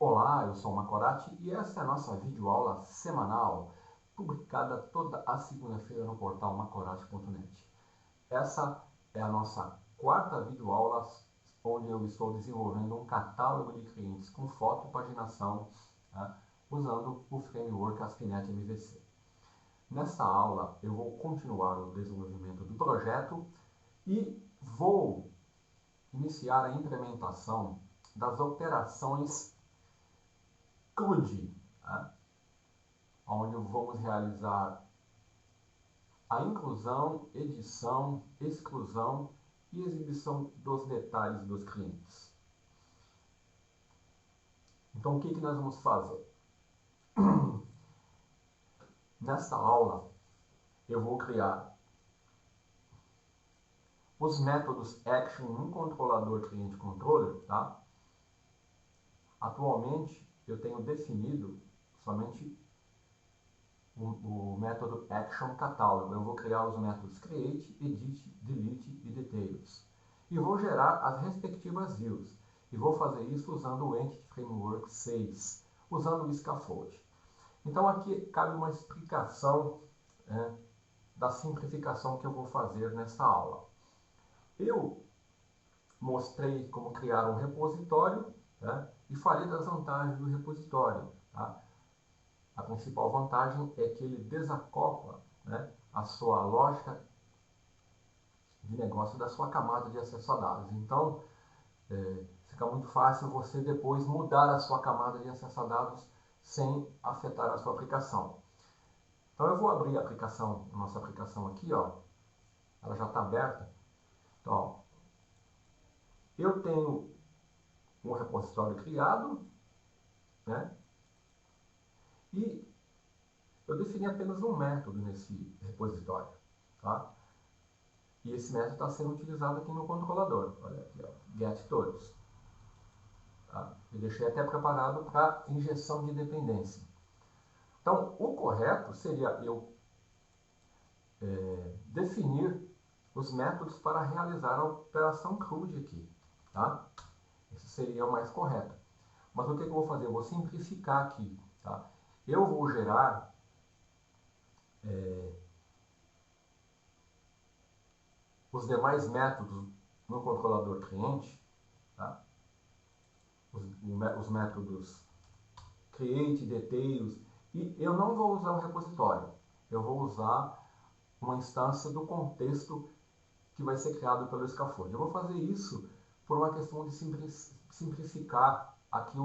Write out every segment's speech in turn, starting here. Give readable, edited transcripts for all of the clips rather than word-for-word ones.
Olá, eu sou o Macorati e essa é a nossa videoaula semanal, publicada toda a segunda-feira no portal macorati.net. Essa é a nossa quarta videoaula, onde eu estou desenvolvendo um catálogo de clientes com foto e paginação, tá? Usando o framework ASP.NET MVC. Nessa aula, eu vou continuar o desenvolvimento do projeto e vou iniciar a implementação das operações CRUD, tá? Onde vamos realizar a inclusão, edição, exclusão e exibição dos detalhes dos clientes. Então, o que nós vamos fazer? Nesta aula, eu vou criar os métodos Action no controlador cliente-controller, tá? Atualmente, eu tenho definido somente o método Action Catálogo. Eu vou criar os métodos Create, Edit, Delete e Details. E vou gerar as respectivas views. E vou fazer isso usando o Entity Framework 6, usando o Scaffold. Então aqui cabe uma explicação da simplificação que eu vou fazer nesta aula. Eu mostrei como criar um repositório, né, e falei das vantagens do repositório. Tá? A principal vantagem é que ele desacopla, né, a sua lógica de negócio da sua camada de acesso a dados. Então, fica muito fácil você depois mudar a sua camada de acesso a dados sem afetar a sua aplicação. Então, eu vou abrir a aplicação, a nossa aplicação aqui, ó. Ela já está aberta. Então, ó, eu tenho um repositório criado, né? E eu defini apenas um método nesse repositório, tá? E esse método está sendo utilizado aqui no controlador. Olha aqui, ó, getTodos. Tá? Eu deixei até preparado para injeção de dependência. Então, o correto seria eu definir os métodos para realizar a operação CRUD aqui, tá? Esse seria o mais correto. Mas o que eu vou fazer? Eu vou simplificar aqui, tá? Eu vou gerar os demais métodos no controlador cliente, tá? Os métodos create, details, e eu não vou usar o repositório. Eu vou usar uma instância do contexto que vai ser criado pelo Scaffold. Eu vou fazer isso por uma questão de simplificar aqui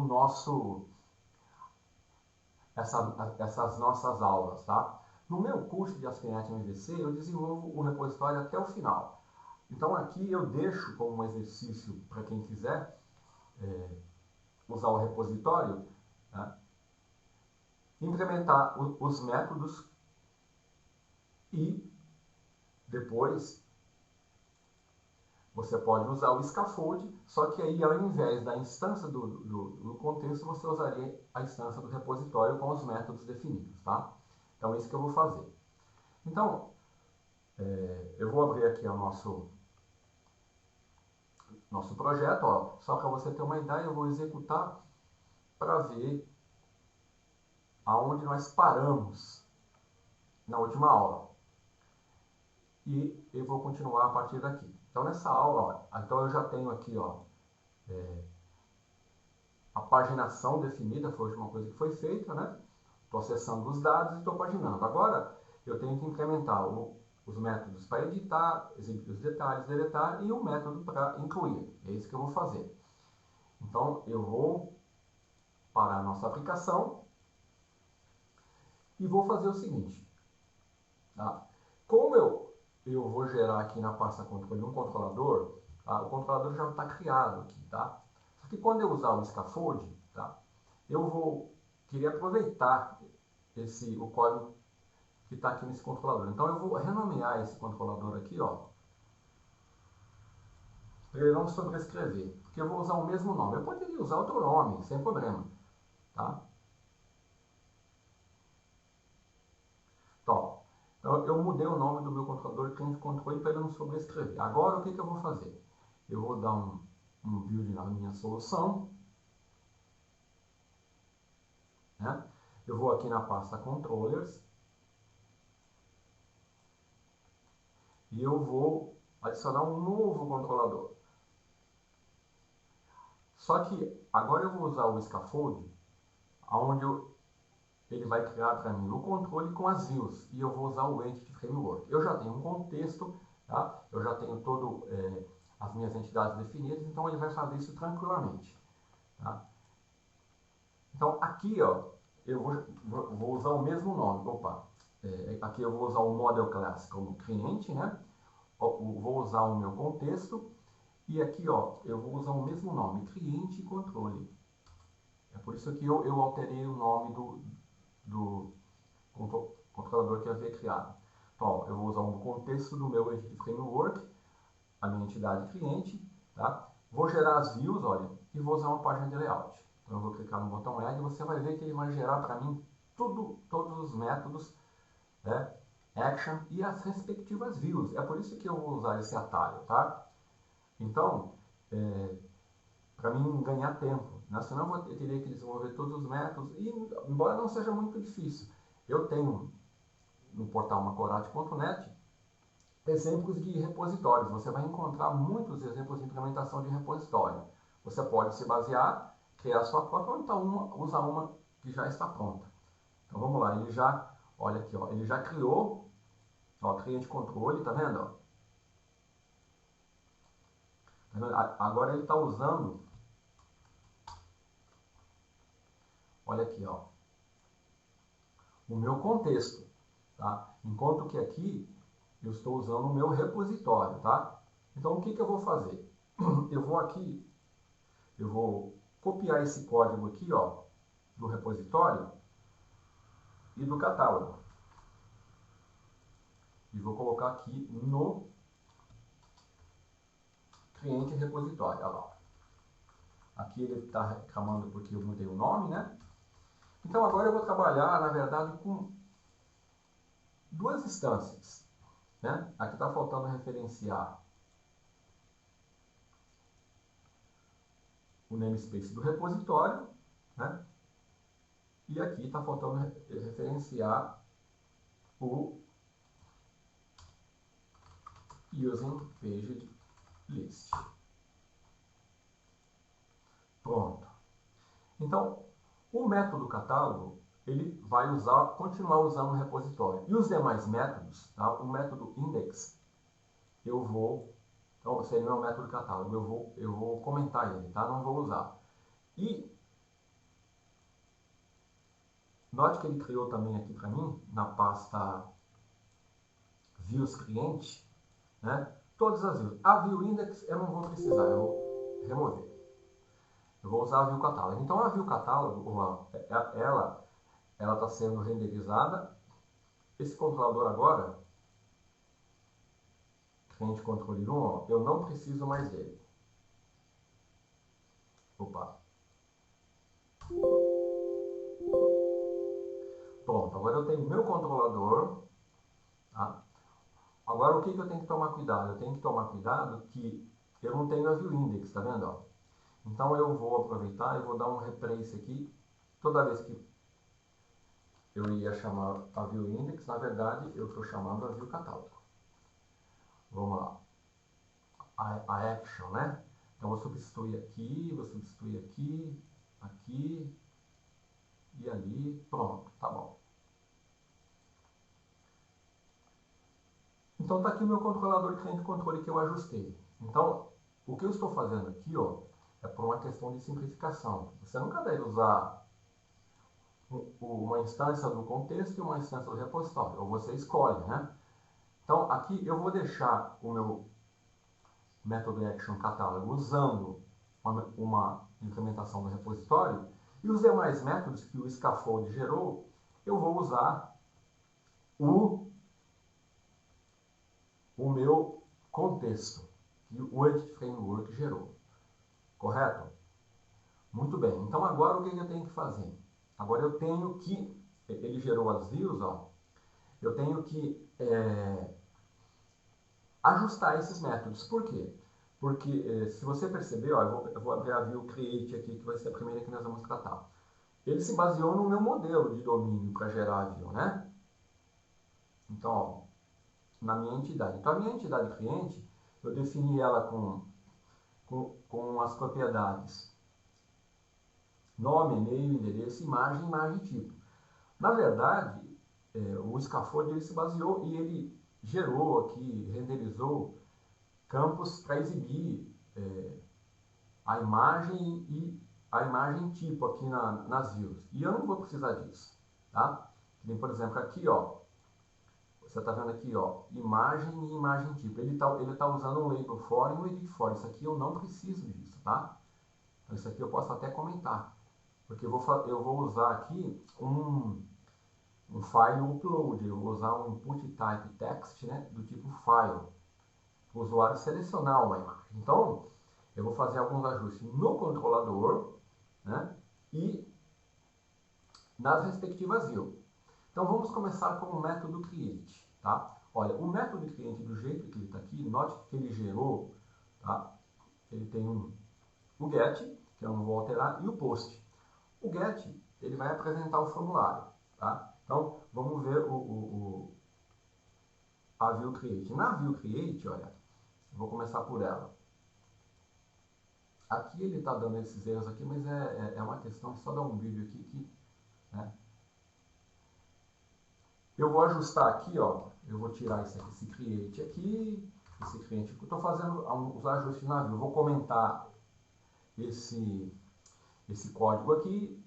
essas nossas aulas, tá? No meu curso de ASP.NET MVC, eu desenvolvo o repositório até o final. Então aqui eu deixo como um exercício para quem quiser usar o repositório, né, implementar os métodos e depois você pode usar o Scaffold, só que aí ao invés da instância do contexto, você usaria a instância do repositório com os métodos definidos, tá? Então é isso que eu vou fazer. Então, eu vou abrir aqui o nosso projeto, ó, só para você ter uma ideia, eu vou executar para ver aonde nós paramos na última aula. E eu vou continuar a partir daqui. Então, nessa aula, ó, então eu já tenho aqui, ó, a paginação definida, foi a última coisa que foi feita, né? Estou acessando os dados e estou paginando. Agora, eu tenho que implementar os métodos para editar, exibir os detalhes, deletar e o método para incluir. É isso que eu vou fazer. Então, eu vou parar a nossa aplicação e vou fazer o seguinte, tá? Como eu vou gerar aqui na pasta controle um controlador, tá? O controlador já está criado aqui, tá? Só que quando eu usar o Scaffold, tá? Eu queria aproveitar o código que está aqui nesse controlador. Então eu vou renomear esse controlador aqui, ó, para ele não sobrescrever, porque eu vou usar o mesmo nome. Eu poderia usar outro nome, sem problema, tá? Então, eu mudei o nome do meu controlador cliente controle para ele não sobrescrever. Agora, o que eu vou fazer? Eu vou dar um build na minha solução. né? Eu vou aqui na pasta Controllers e eu vou adicionar um novo controlador. Só que agora eu vou usar o Scaffold, onde ele vai criar para mim o controle com as views, e eu vou usar o Entity Framework. Eu já tenho um contexto, tá? Eu já tenho todo as minhas entidades definidas, então ele vai fazer isso tranquilamente. Tá? Então aqui, ó, eu vou usar o mesmo nome. Opa, aqui eu vou usar o Model Class como cliente, né? Vou usar o meu contexto, e aqui, ó, eu vou usar o mesmo nome, cliente e controle. É por isso que eu alterei o nome do controlador que eu havia criado. Então, ó, eu vou usar o contexto do meu Entity Framework, a minha entidade cliente, tá? Vou gerar as views, olha, e vou usar uma página de layout. Então, eu vou clicar no botão Add e você vai ver que ele vai gerar para mim todos os métodos, né, action e as respectivas views. É por isso que eu vou usar esse atalho, tá? Então, para mim ganhar tempo, né? Senão eu teria que desenvolver todos os métodos, e embora não seja muito difícil, eu tenho no portal macorati.net exemplos de repositórios. Você vai encontrar muitos exemplos de implementação de repositório. Você pode se basear, criar sua própria, ou então usar uma que já está pronta. Então vamos lá, ele já, olha aqui, ó, ele já criou, ó, cliente controle, tá vendo? Ó? Tá vendo? Agora ele está usando, olha aqui, ó, o meu contexto, tá? Enquanto que aqui eu estou usando o meu repositório, tá? Então o que eu vou fazer? Eu vou aqui, eu vou copiar esse código aqui, ó, do repositório e do catálogo. E vou colocar aqui no cliente repositório, olha lá. Aqui ele está reclamando porque eu mudei o nome, né? Então agora eu vou trabalhar, na verdade, com duas instâncias, né? Aqui está faltando referenciar o namespace do repositório, né? E aqui está faltando referenciar o using page list. Pronto. Então, o método catálogo, ele vai continuar usando o repositório. E os demais métodos, tá? O método index, então, seria o meu método catálogo, eu vou comentar ele, tá? Não vou usar. E note que ele criou também aqui para mim, na pasta views cliente, né? Todas as views. A view index eu não vou precisar, eu vou remover. Eu vou usar a view catálogo. Então a view catálogo, ela está sendo renderizada. Esse controlador agora, cliente controle 1, ó, eu não preciso mais dele. Opa. Pronto, agora eu tenho meu controlador. Tá? Agora o que eu tenho que tomar cuidado? Eu tenho que tomar cuidado que eu não tenho a view index, tá vendo? Ó? Então eu vou aproveitar e vou dar um replace aqui. Toda vez que eu ia chamar a view index, na verdade eu estou chamando a view catálogo. Vamos lá. A action, né? Então vou substituir aqui, aqui e ali. Pronto, tá bom. Então está aqui o meu controlador de cliente controle que eu ajustei. Então, o que eu estou fazendo aqui, ó, é por uma questão de simplificação. Você nunca deve usar uma instância do contexto e uma instância do repositório, ou você escolhe, né? Então, aqui eu vou deixar o meu método action catálogo usando uma implementação do repositório, e os demais métodos que o Scaffold gerou, eu vou usar o meu contexto que o Entity Framework gerou. Correto? Muito bem. Então agora o que eu tenho que fazer? Agora eu tenho que, ele gerou as views, ó, eu tenho que ajustar esses métodos. Por quê? Porque se você perceber, ó, eu vou abrir a view create aqui, que vai ser a primeira que nós vamos tratar. ele se baseou no meu modelo de domínio para gerar a view, né? Então, ó, na minha entidade. Então, a minha entidade cliente, eu defini ela com as propriedades nome, e-mail, endereço, imagem, imagem tipo. Na verdade, o scaffold ele se baseou e ele gerou aqui, renderizou campos para exibir a imagem e a imagem tipo aqui nas views. E eu não vou precisar disso, tá? Tem, por exemplo, aqui, ó, você está vendo aqui, ó, imagem e imagem tipo. Ele tá usando um label for e um edit for. Isso aqui eu não preciso disso, tá? Então, isso aqui eu posso até comentar. Porque eu vou usar aqui um file upload. Eu vou usar um input type text, né, do tipo file. O usuário selecionar uma imagem. Então, eu vou fazer alguns ajustes no controlador, né, e nas respectivas views. Então, vamos começar com o método create, tá? Olha, o método create, do jeito que ele está aqui, note que ele gerou, tá? Ele tem o get, que eu não vou alterar, e o post. O get, ele vai apresentar o formulário, tá? Então, vamos ver a view create. Na view create, olha, vou começar por ela. Aqui ele está dando esses erros aqui, mas é uma questão de só dar um vídeo aqui, né? Eu vou ajustar aqui, ó, eu vou tirar esse create aqui, esse create, eu estou fazendo os ajustes na view. Eu vou comentar esse código aqui.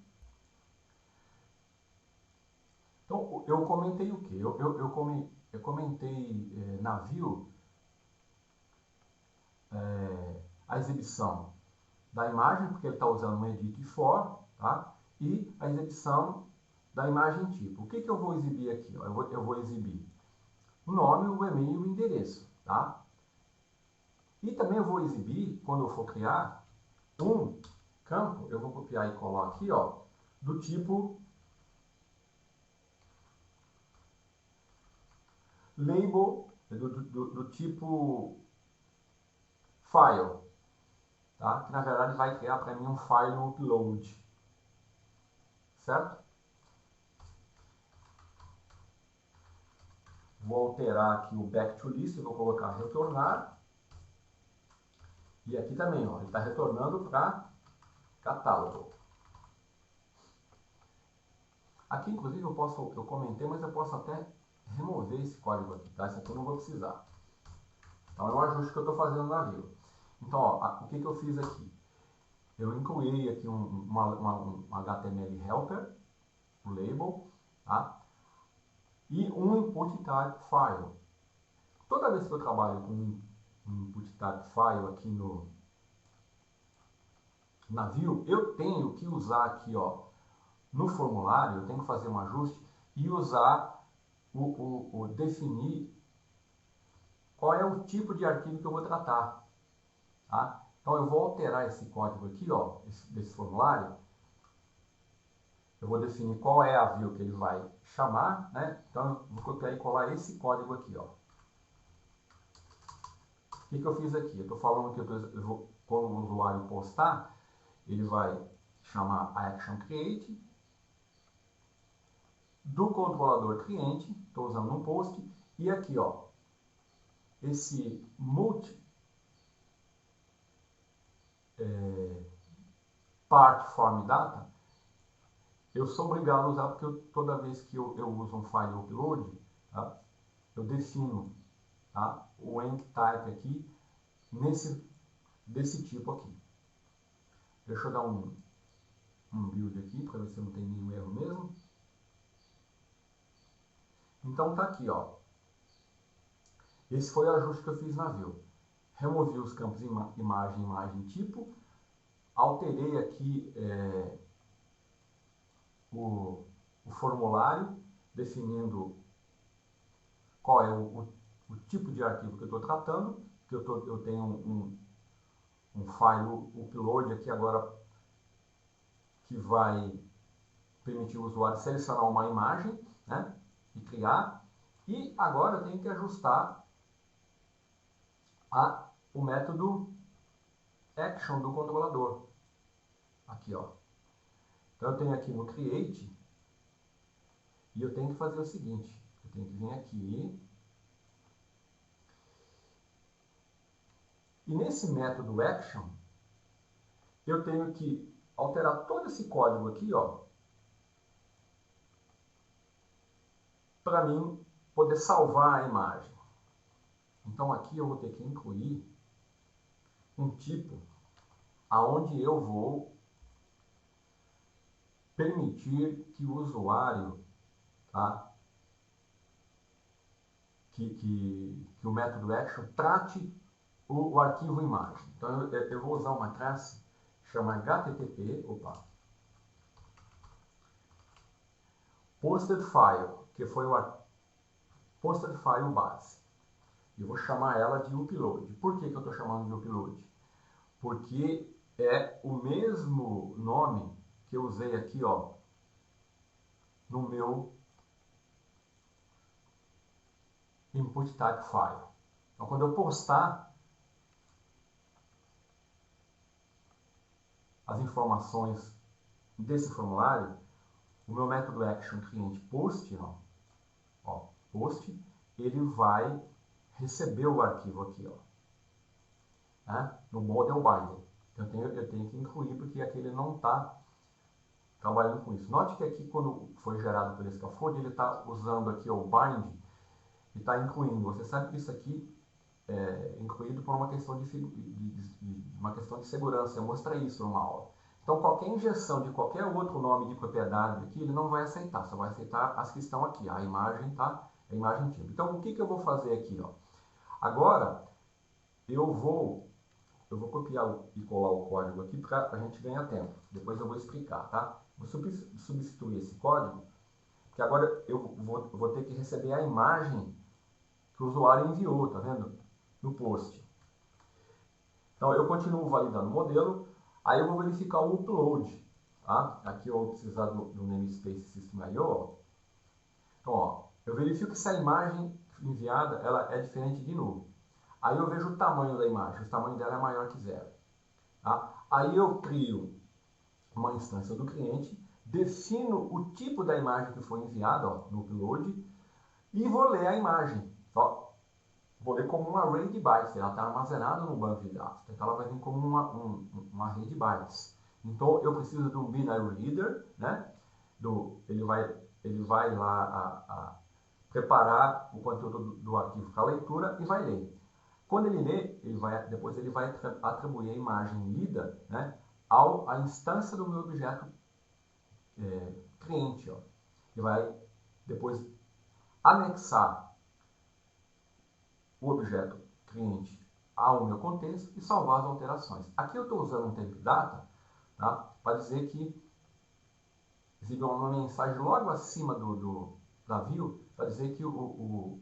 Então, eu comentei o quê? Eu comentei na view a exibição da imagem, porque ele está usando um edit for, tá? E a exibição da imagem tipo. O que eu vou exibir aqui? Ó? Eu vou exibir o nome, o e-mail e o endereço, tá? E também eu vou exibir, quando eu for criar, um campo, eu vou copiar e colar aqui, ó, do tipo label, do tipo file, tá? Que na verdade vai criar para mim um file upload, certo? Vou alterar aqui o back to list, vou colocar retornar. E aqui também, ó, ele está retornando para catálogo. Aqui, inclusive, eu comentei, mas eu posso até remover esse código aqui, tá? Esse aqui eu não vou precisar. Então, é um ajuste que eu estou fazendo na view. Então, ó, o que eu fiz aqui? Eu incluí aqui um HTML helper, o label, tá? E um input type file. Toda vez que eu trabalho com um input type file aqui na view, eu tenho que usar aqui, ó, no formulário, eu tenho que fazer um ajuste e usar definir qual é o tipo de arquivo que eu vou tratar, tá? Então, eu vou alterar esse código aqui, ó, desse formulário. Eu vou definir qual é a view que ele vai chamar, né? Então, eu vou copiar e colar esse código aqui, ó. O que eu fiz aqui? Eu estou falando que quando o usuário postar, ele vai chamar a action create do controlador cliente, estou usando um post, e aqui, ó, esse multi part form data, eu sou obrigado a usar porque toda vez que eu uso um file upload, tá, eu defino, tá, o end type aqui desse tipo aqui. Deixa eu dar um build aqui para ver se não tem nenhum erro mesmo. Então tá aqui, ó. Esse foi o ajuste que eu fiz na view. Removi os campos imagem, imagem, tipo. Alterei aqui o formulário, definindo qual é o tipo de arquivo que eu estou tratando. Que eu tenho um file upload aqui agora que vai permitir o usuário selecionar uma imagem, né, e criar. E agora eu tenho que ajustar o método action do controlador. Aqui, ó. Então eu tenho aqui no create e eu tenho que fazer o seguinte, eu tenho que vir aqui e nesse método action eu tenho que alterar todo esse código aqui, ó, para mim poder salvar a imagem. Então aqui eu vou ter que incluir um tipo aonde eu vou permitir que o usuário, tá, que o método action trate o arquivo imagem. Então eu vou usar uma classe chama http, posted file, que foi o posted file base. Eu vou chamar ela de upload. Por que eu estou chamando de upload? Porque é o mesmo nome que eu usei aqui, ó, no meu input type file. Então, quando eu postar as informações desse formulário, o meu método action cliente post, post, ele vai receber o arquivo aqui, ó, né, no model binder. Eu tenho que incluir porque aquele não está trabalhando com isso. Note que aqui, quando foi gerado pelo scaffold, ele está usando aqui o bind e está incluindo. Você sabe que isso aqui é incluído por uma questão de segurança. Eu mostrei isso numa aula. Então, qualquer injeção de qualquer outro nome de propriedade aqui, ele não vai aceitar. Só vai aceitar as que estão aqui. A imagem, tá? A imagem tipo. Então, o que eu vou fazer aqui, ó? Agora, eu vou copiar e colar o código aqui para a gente ganhar tempo. Depois eu vou explicar, tá? Vou substituir esse código, que agora eu vou ter que receber a imagem que o usuário enviou, tá vendo? No post. Então eu continuo validando o modelo, aí eu vou verificar o upload, tá? Aqui eu vou precisar do namespace system.io. Então, ó, eu verifico se a imagem enviada ela é diferente de novo. Aí eu vejo o tamanho da imagem, o tamanho dela é maior que 0. Tá? Aí eu crio uma instância do cliente, defino o tipo da imagem que foi enviada, ó, no upload, e vou ler a imagem. Ó, vou ler como um array de bytes, ela está armazenada no banco de dados, então ela vai vir como um array de bytes. Então eu preciso de um binary reader, né? Ele vai lá preparar o conteúdo do arquivo para leitura e vai ler. Quando ele lê, depois ele vai atribuir a imagem lida, né, à instância do meu objeto cliente. Ó. E vai depois anexar o objeto cliente ao meu contexto e salvar as alterações. Aqui eu estou usando um temp data, tá, para dizer que exibiu uma mensagem logo acima da view, para dizer que o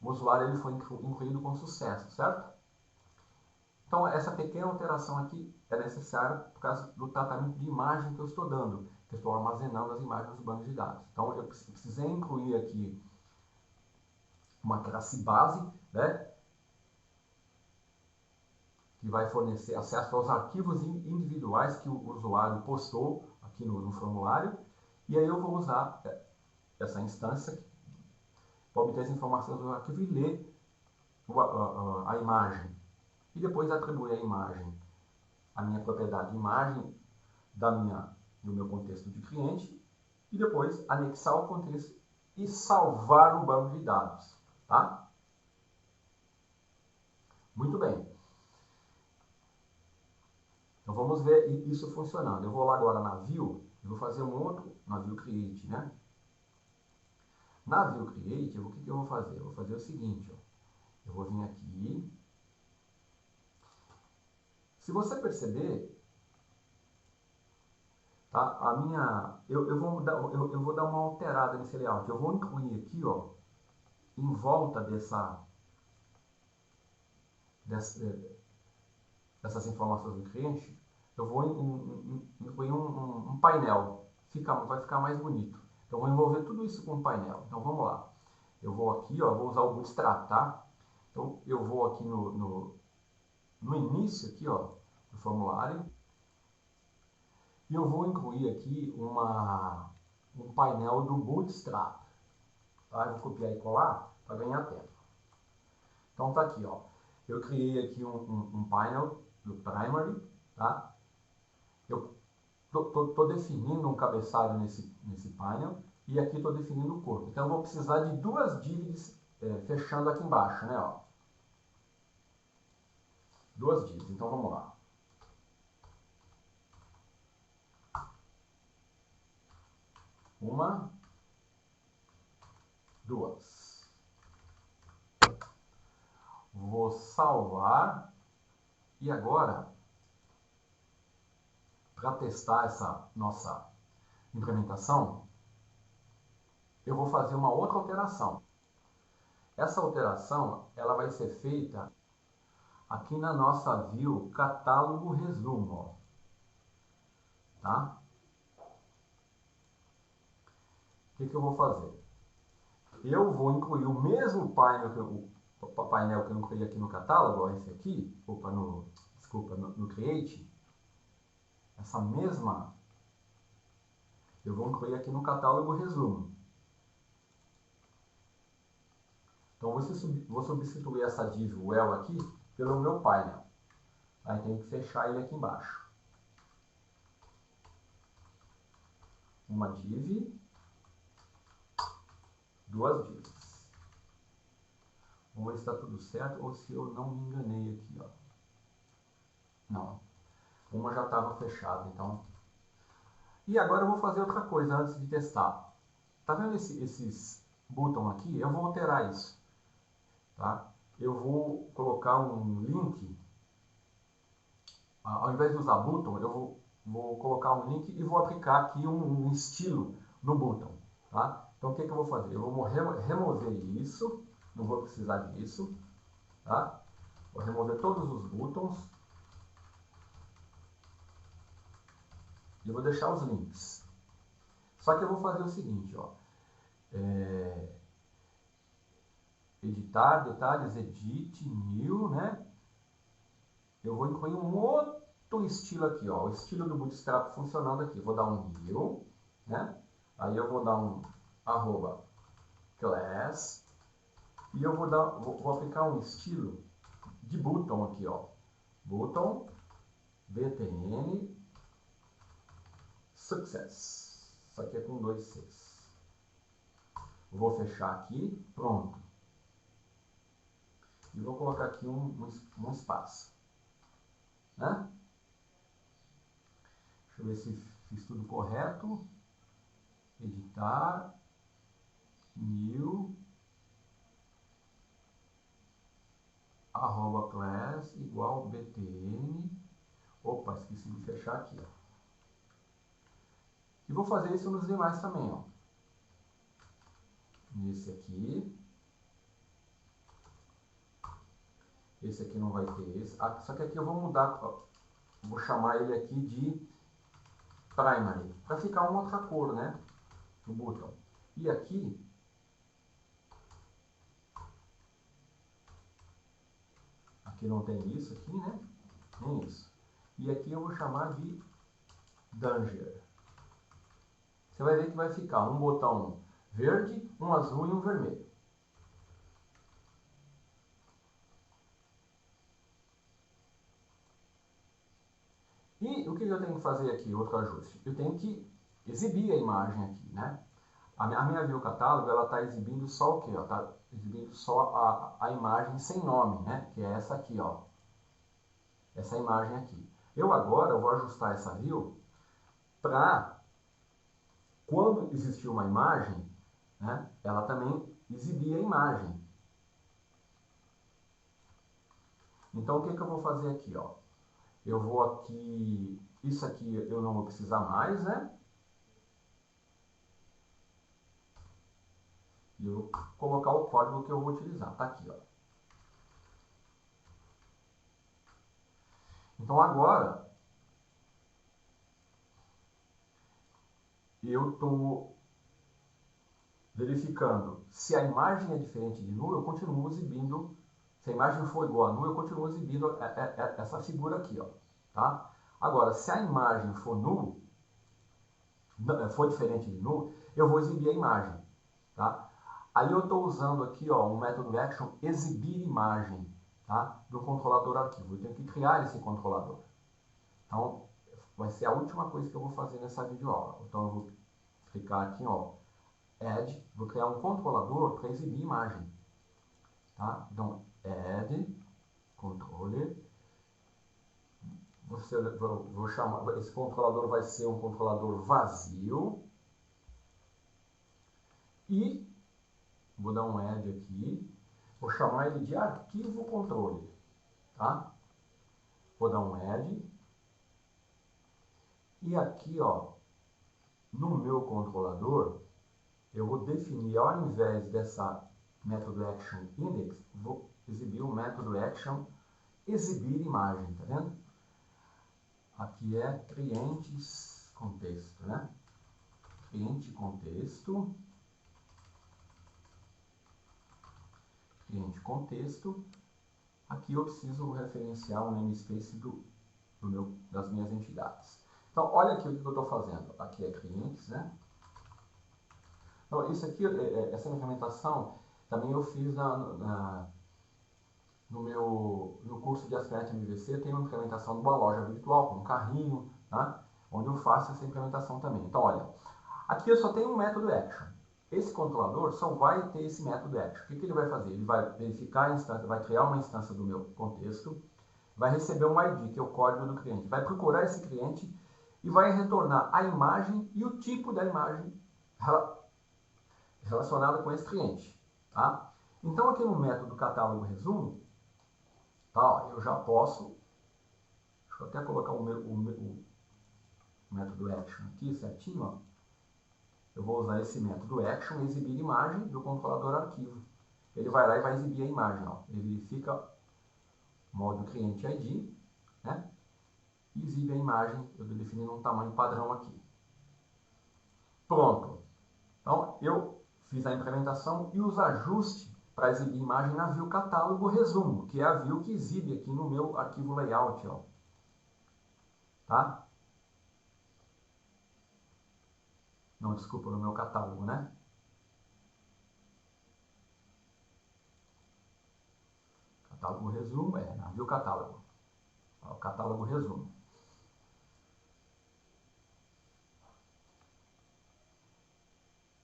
usuário ele foi incluído com sucesso, certo? Então, essa pequena alteração aqui é necessária por causa do tratamento de imagem que eu estou dando, que eu estou armazenando as imagens do banco de dados. Então, eu precisei incluir aqui uma classe base, né, que vai fornecer acesso aos arquivos individuais que o usuário postou aqui no formulário, e aí eu vou usar essa instância para obter as informações do arquivo e ler a imagem. E depois atribuir a imagem, a minha propriedade imagem do meu contexto de cliente, e depois anexar o contexto e salvar o banco de dados. Tá? Muito bem. Então vamos ver isso funcionando. Eu vou lá agora na View, e vou fazer um outro, na View Create, né? Na View Create, o que eu vou fazer? Eu vou fazer o seguinte, ó. Eu vou vir aqui. Se você perceber, tá? Eu vou dar uma alterada nesse layout. Eu vou incluir aqui, ó, em volta dessas informações do cliente, eu vou incluir um painel. Vai ficar mais bonito. Então, eu vou envolver tudo isso com um painel. Então, vou lá. Eu vou aqui, ó, vou usar o Bootstrap, tá? Então, eu vou aqui no início aqui, ó, do formulário. E eu vou incluir aqui um painel do Bootstrap. Tá? Eu vou copiar e colar para ganhar tempo. Então tá aqui, ó. Eu criei aqui um painel do Primary, tá? Eu tô definindo um cabeçalho nesse painel e aqui estou definindo o corpo. Então eu vou precisar de duas divs fechando aqui embaixo, né? Ó. Duas divs. Então vamos lá. Uma, duas. Vou salvar e agora, para testar essa nossa implementação, eu vou fazer uma outra alteração. Essa alteração ela vai ser feita aqui na nossa view catálogo resumo. Ó. Tá? O que eu vou fazer? Eu vou incluir o mesmo painel que eu incluí aqui no catálogo, ó, esse aqui, no Create, essa mesma, eu vou incluir aqui no catálogo resumo. Então, vou substituir essa div well aqui pelo meu painel. Aí tem que fechar ele aqui embaixo. Uma div, duas divs. Vamos ver se está tudo certo ou se eu não me enganei aqui, ó. Não. Uma já estava fechada, então. E agora eu vou fazer outra coisa antes de testar. Tá vendo esses botões aqui? Eu vou alterar isso. Tá? Eu vou colocar um link. Ao invés de usar button, eu vou colocar um link e vou aplicar aqui um estilo no button. Tá? Então o que eu vou fazer? Eu vou remover isso. Não vou precisar disso. Tá? Vou remover todos os buttons. E vou deixar os links. Só que eu vou fazer o seguinte, ó. Editar, detalhes, edit, new, né? Eu vou incluir um outro estilo aqui, ó. O estilo do Bootstrap funcionando aqui. Vou dar um new, né? Aí eu vou dar um @class e eu vou aplicar um estilo de button aqui, ó. Button btn success. Isso aqui é com 2 Cs. Vou fechar aqui, pronto. E vou colocar aqui um espaço. Né? Deixa eu ver se fiz tudo correto. Editar. New. @class igual btn. Opa, esqueci de fechar aqui. Ó. E vou fazer isso nos demais também. Ó. Nesse aqui. Esse aqui não vai ter esse. Só que aqui eu vou mudar. Ó. Vou chamar ele aqui de Primary. Para ficar uma outra cor, né? No botão. E aqui. Aqui não tem isso aqui, né? Nem isso. E aqui eu vou chamar de Danger. Você vai ver que vai ficar um botão verde, um azul e um vermelho. E o que eu tenho que fazer aqui, outro ajuste? Eu tenho que exibir a imagem aqui, né? A minha view catálogo, ela está exibindo só o quê? Está exibindo só a imagem sem nome, né? Que é essa aqui, ó. Essa imagem aqui. Eu vou ajustar essa view para, quando existir uma imagem, né? Ela também exibir a imagem. Então, o que eu vou fazer aqui, ó? Eu vou aqui, isso aqui eu não vou precisar mais, né? E eu vou colocar o código que eu vou utilizar. Tá aqui, ó. Então agora, eu estou verificando se a imagem é diferente de null, eu continuo exibindo. Se a imagem for igual a null, eu continuo exibindo essa figura aqui, ó. Tá? tá? Agora, se a imagem for null, for diferente de null, eu vou exibir a imagem, tá? Aí eu estou usando aqui, ó, um método action exibir imagem, tá? Do controlador arquivo. Eu tenho que criar esse controlador. Então, vai ser a última coisa que eu vou fazer nessa videoaula. Então, eu vou clicar aqui, ó, add, vou criar um controlador para exibir imagem, tá? Então, add, controller, vou chamar, esse controlador vai ser um controlador vazio e vou dar um add aqui, vou chamar ele de arquivo controle, tá? Vou dar um add e aqui, ó, no meu controlador, eu vou definir, ao invés dessa método action index, vou exibir o método action exibir imagem, tá vendo? Aqui é clientes contexto, né? Cliente contexto, cliente contexto. Aqui eu preciso referenciar o namespace das minhas entidades. Então, olha aqui o que eu estou fazendo. Aqui é clientes, né? Então, isso aqui, essa implementação, também eu fiz no curso de Aspect MVC, tem uma implementação de uma loja virtual, com um carrinho, tá? Onde eu faço essa implementação também. Então, olha, aqui eu só tenho um método action. Esse controlador só vai ter esse método action. O que ele vai fazer? Ele vai verificar a instância, vai criar uma instância do meu contexto, vai receber um ID, que é o código do cliente, vai procurar esse cliente e vai retornar a imagem e o tipo da imagem relacionada com esse cliente, tá? Então, aqui no método catálogo resumo, tá, eu já posso, deixa eu até colocar o método action aqui certinho, ó. Eu vou usar esse método action, exibir imagem do controlador arquivo. Ele vai lá e vai exibir a imagem, ó. Ele verifica modo cliente ID, né? E exibe a imagem, eu estou definindo um tamanho padrão aqui. Pronto. Então, eu fiz a implementação e os ajustes para exibir imagem na view catálogo resumo, que é a view que exibe aqui no meu arquivo layout, ó. Tá? Não, desculpa, no meu catálogo, né? Catálogo resumo, na view catálogo. Ó, catálogo resumo.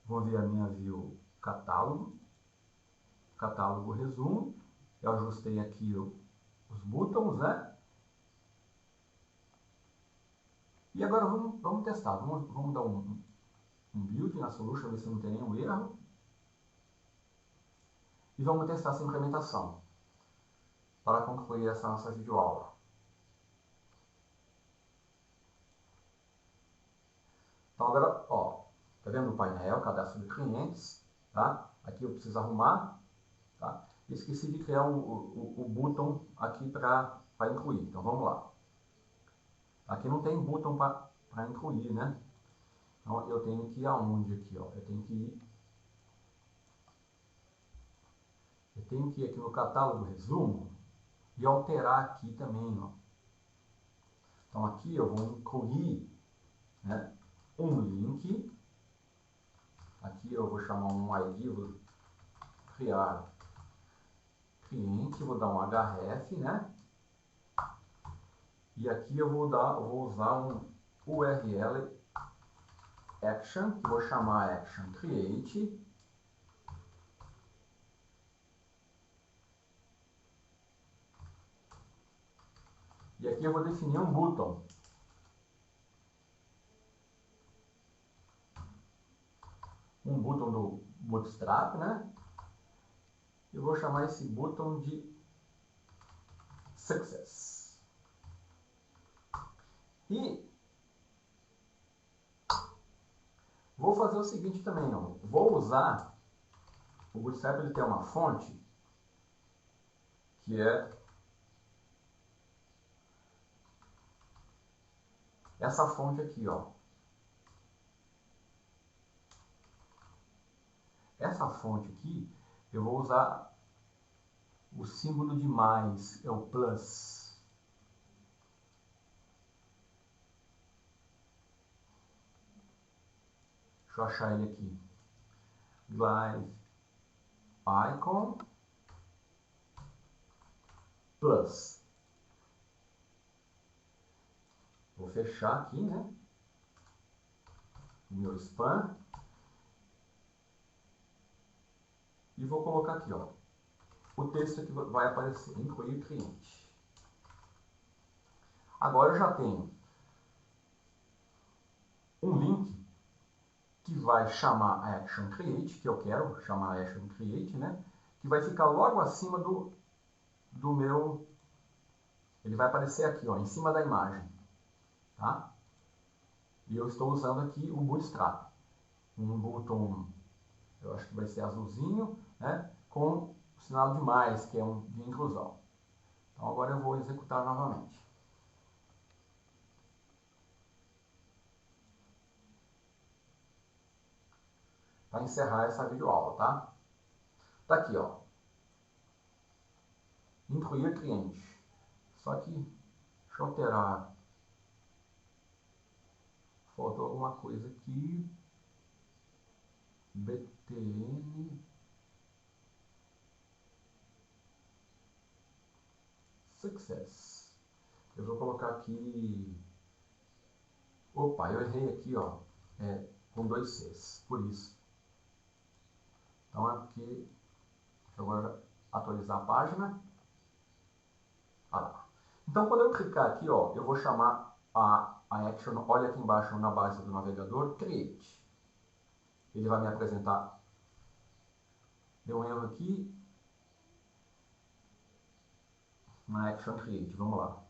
Vou ver a minha view catálogo. Catálogo resumo. Eu ajustei aqui os buttons, né? E agora vamos testar. Vamos dar um build na solution, ver se não tem nenhum erro. E vamos testar essa implementação para concluir essa nossa videoaula. Então agora, ó, tá vendo o painel, cadastro de clientes, tá? Aqui eu preciso arrumar, tá? Esqueci de criar o botão aqui para incluir, então vamos lá. Aqui não tem botão para incluir, né? Então eu tenho que ir aonde aqui, ó? Eu tenho que ir aqui no catálogo resumo e alterar aqui também, ó. Então aqui eu vou incluir, né, um link. Aqui eu vou chamar um ID, vou criar cliente, vou dar um href, né? E aqui eu vou usar um URL action, que vou chamar action create. E aqui eu vou definir um button. Um button do Bootstrap, né? Eu vou chamar esse button de Success. E vou fazer o seguinte também, ó. Vou usar o Bootstrap, ele tem uma fonte que é essa fonte aqui, ó. Essa fonte aqui, eu vou usar o símbolo de mais, é o plus. Deixa eu achar ele aqui. Glide icon plus. Vou fechar aqui, né? O meu spam. E vou colocar aqui, ó, o texto que vai aparecer, incluir cliente. Agora eu já tenho um link que vai chamar a Action Create, que eu quero chamar a Action Create, né? Que vai ficar logo acima do meu... Ele vai aparecer aqui, ó, em cima da imagem, tá? E eu estou usando aqui o Bootstrap. Um botão, eu acho que vai ser azulzinho, né? Com o sinal de mais, que é de inclusão. Então agora eu vou executar novamente. Para encerrar essa videoaula, tá? Tá aqui, ó. Incluir cliente. Só que, deixa eu alterar. Faltou alguma coisa aqui. BTN. Success. Eu vou colocar aqui... Opa, eu errei aqui, ó. Com 2 Cs, por isso. Então aqui, deixa eu agora atualizar a página. Ah lá. Então quando eu clicar aqui, ó, eu vou chamar a action, olha aqui embaixo na base do navegador, create. Ele vai me apresentar. Deu um erro aqui. Na action create, vamos lá.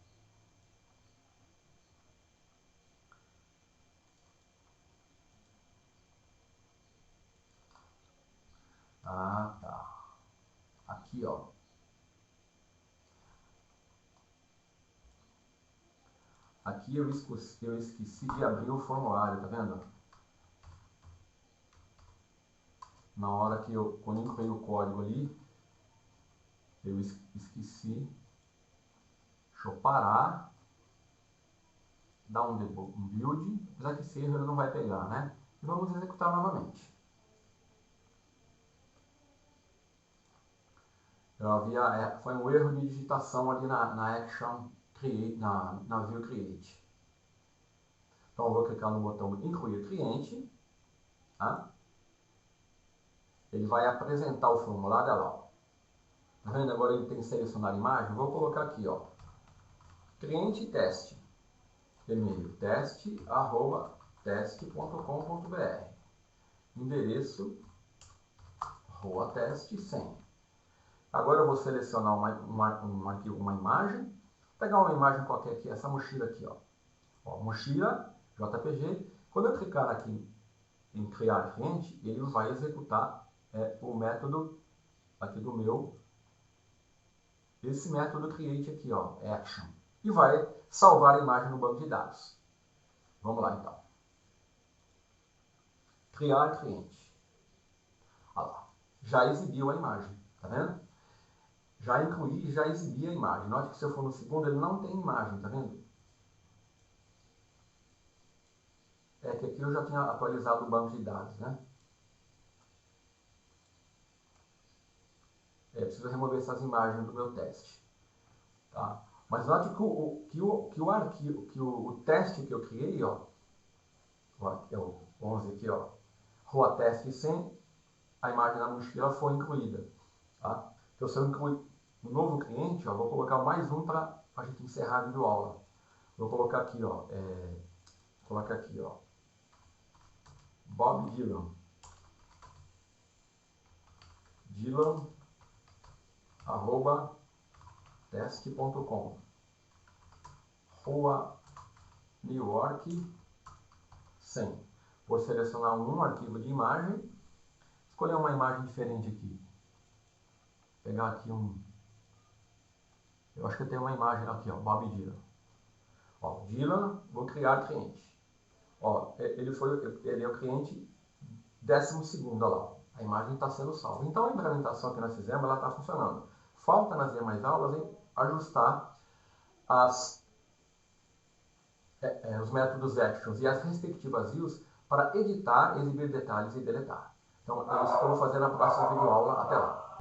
Ah, tá. Aqui, ó. Aqui eu esqueci de abrir o formulário, tá vendo? Na hora que quando eu incluí o código ali, eu esqueci. Deixa eu parar. Dar um build, apesar que esse erro ele não vai pegar, né? E vamos executar novamente. Foi um erro de digitação ali na action create, na view create. Então eu vou clicar no botão incluir cliente, tá? Ele vai apresentar o formulário, olha lá. Tá vendo? Agora ele tem que selecionar a imagem. Vou colocar aqui, ó, cliente teste, e-mail teste@teste.com.br, endereço rua teste 100. Agora eu vou selecionar uma imagem, pegar uma imagem qualquer aqui, essa mochila aqui, ó, mochila JPG. Quando eu clicar aqui em criar cliente, ele vai executar o método aqui do meu, esse método create aqui, ó, action, e vai salvar a imagem no banco de dados. Vamos lá então. Criar cliente. Olha lá, já exibiu a imagem, tá vendo? Já incluí, já exibi a imagem. Note que se eu for no segundo, ele não tem imagem, tá vendo? É que aqui eu já tinha atualizado o banco de dados, né? Preciso remover essas imagens do meu teste, tá? Mas note que o arquivo, o teste que eu criei, ó, é o 11 aqui, ó, rua teste 100, a imagem da mochila foi incluída, tá? Então se eu incluir um novo cliente, ó, vou colocar mais um para a gente encerrar a videoaula. Vou colocar aqui, ó, Bob Dylan, @teste.com, rua New York 100. Vou selecionar um arquivo de imagem, escolher uma imagem diferente aqui. Pegar aqui eu acho que eu tenho uma imagem aqui, ó, Bob Dylan. Ó, Dylan, vou criar cliente. Ó, ele é o cliente 12º, olha lá. A imagem está sendo salva. Então a implementação que nós fizemos, ela está funcionando. Falta nas demais aulas em ajustar os métodos actions e as respectivas views para editar, exibir detalhes e deletar. Então, é isso que eu vou fazer na próxima videoaula. Até lá!